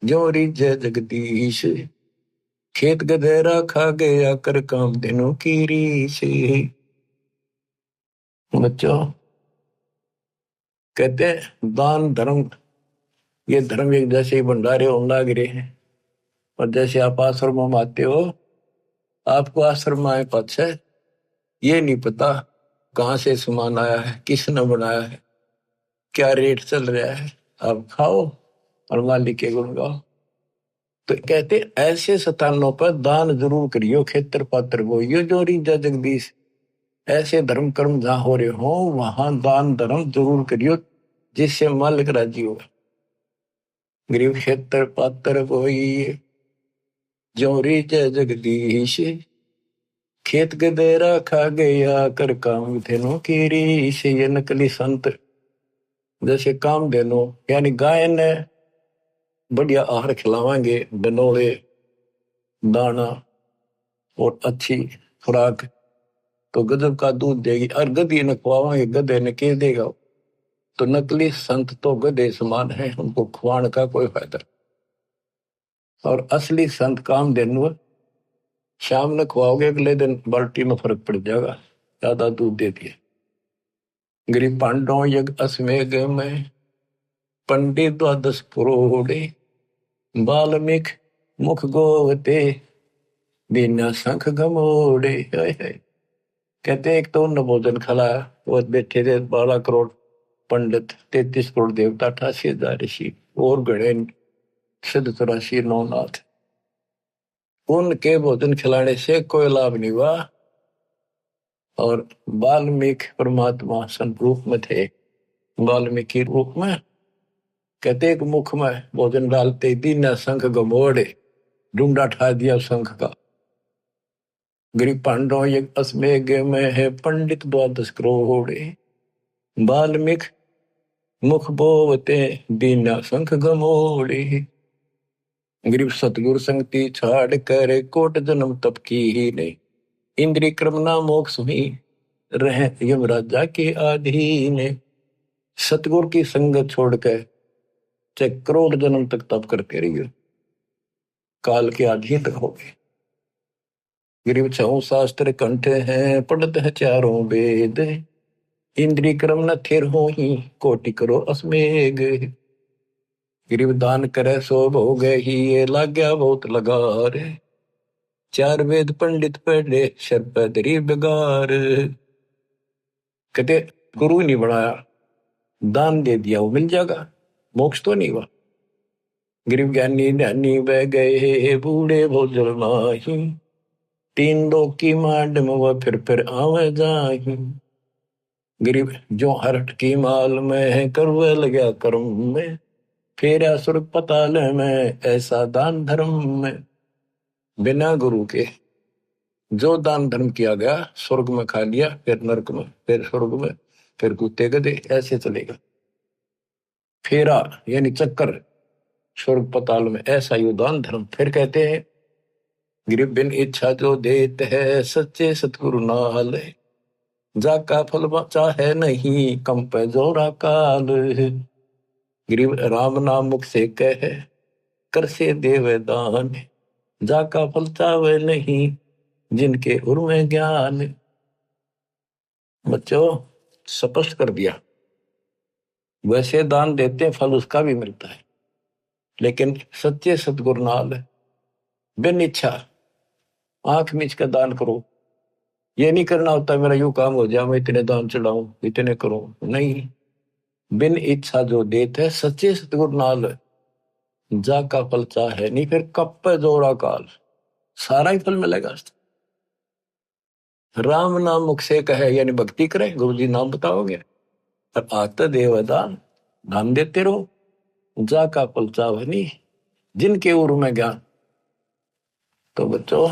जो रिजय जगदीश, खेत गधेरा खा गया कर काम दिनों की रीस। बच्चों कहते हैं दान धर्म, ये धर्म एक जैसे ही भंडारे होने लग रहे हैं। और जैसे आप आश्रम में आते हो, आपको आश्रम आए पाछे ये नहीं पता कहाँ से सामान आया है, किसने बनाया है, क्या रेट चल रहा है। आप खाओ और मालिक के गुण गाओ। तो कहते ऐसे स्थानों पर दान जरूर करियो, खेतर पात्र बोइयो जो रिजा जगदीश। ऐसे धर्म कर्म जहां हो रहे हो वहां दान धर्म जरूर करियो, जिससे मालिक राजी हो। गरीब क्षेत्र पात्र बोइए जो रिजा जगदीश, खेत गदेरा खा गया कर काम धेनु की रीस। ये नकली संत जैसे काम धेनु यानी गाय ने बढ़िया आहार खिलावांगे, डनोले दाना और अच्छी खुराक, तो गजब का दूध देगी। और गधे ने खुआवांगे, गधे ने के देगा। तो नकली संत तो गधे समान है, उनको खुआने का कोई फायदा। और असली संत काम धेनु शाम ने खुआओगे, अगले दिन बाल्टी में फर्क पड़ जाएगा, ज्यादा दूध दे दिए। गरीब पांडव यज्ञ अश्वमेघ में पंडित द्वादश पुरोड़े, बाल्मीक मुख गोवते बिना शंख घमोड़े। कहते एक तो उन्होंने भोजन खिलाया, वो बैठे थे 12 करोड़ पंडित, 33 करोड़ देवता, 88,000 ऋषि और गणे सिद्ध 84 नौनाथ। उनके भोजन खिलाने से कोई लाभ नहीं हुआ। और वाल्मीकि परमात्मा संत रूप में थे, वाल्मीकि रूप में कहते एक मुख में भोजन डालते दीना शंख गमोड़े, ढूंढा ठा दिया शंख का। गरीब पांडव यज्ञ अश्वमेघ में है पंडित द्वादश करोड़े, वाल्मीकि मुख बोवते दीना शंख गमोड़े। गरीब सतगुरु संगति छाड़ कर कोट जन्म तप की ही नहीं, इंद्रिय क्रम ना मोक्ष हुई रहे यमराजा के अधीन। सतगुरु की संगत छोड़कर चाहे करोड़ जन्म तक तप करते रहिए, काल के अधीन तक हो गए। गरीब 6 शास्त्र कंठ हैं, पढ़त है 4 वेद, इंद्रिय क्रम न थिर हो ही कोटि करो अश्वमेघ। गरीब दान करे सो भोग ही, ये लाग गया बहुत लगार, 4 वेद पंडित पढ़े शर पे धरी बेगार। कहते गुरु नहीं बनाया, दान दे दिया, वो मिल जाएगा, मोक्ष तो नहीं हुआ। गरीब ज्ञानी ध्यानी बह गए बूढ़े भोजल नाही, 3 लोक की मांड में वह फिर आवे जाही। गरीब जो हरट की माल में है करवे लगा कर्म में, फेरा स्वर्ग पताल में ऐसा दान धर्म में। बिना गुरु के जो दान धर्म किया गया, स्वर्ग में खा लिया, फिर नरक में, फिर स्वर्ग में, फिर कुत्ते गधे, ऐसे चलेगा। फेरा यानी चक्कर, स्वर्ग पताल में, ऐसा ही दान धर्म। फिर कहते हैं गरीब बिन इच्छा जो देते है सच्चे सतगुरु नाल, जाका फल चाहे नहीं कम पे जोरा काल। गरीब राम नाम मुख से कहे कर से देवे दान, जाका फल चाहे नहीं जिनके उर में ज्ञान। बच्चों स्पष्ट कर दिया, वैसे दान देते फल उसका भी मिलता है, लेकिन सच्चे सतगुरु नाल बिन इच्छा आंख मीच का दान करो। ये नहीं करना होता मेरा यूं काम हो जाए, मैं इतने दान चढ़ाऊं, इतने करूं, नहीं। बिन इच्छा जो देते सच्चे सतगुरु नाल, जाका फल चाहे नहीं फिर कप पे जोड़ा काल, सारा ही फल मिलेगा। राम नाम मुख से कहे यानी भक्ति करे, गुरु जी नाम बताओगे और आता देव दान, दान देते रहो, जाका फल चाहे नहीं जिनके उर में ज्ञान। तो बच्चों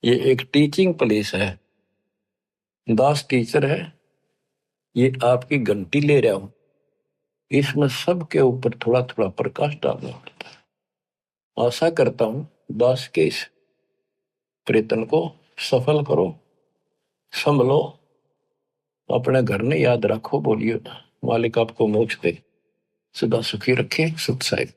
ये एक टीचिंग प्लेस है, दास टीचर है, ये आपकी घंटी ले रहा हूं, इसमें सबके ऊपर थोड़ा थोड़ा प्रकाश डालना पड़ता है। आशा करता हूं दास के इस प्रयत्न को सफल करो, संभलो, अपने घर ने याद रखो, बोलियो मालिक आपको मोक्ष दे, सदा सुखी रखे। सत साहिब।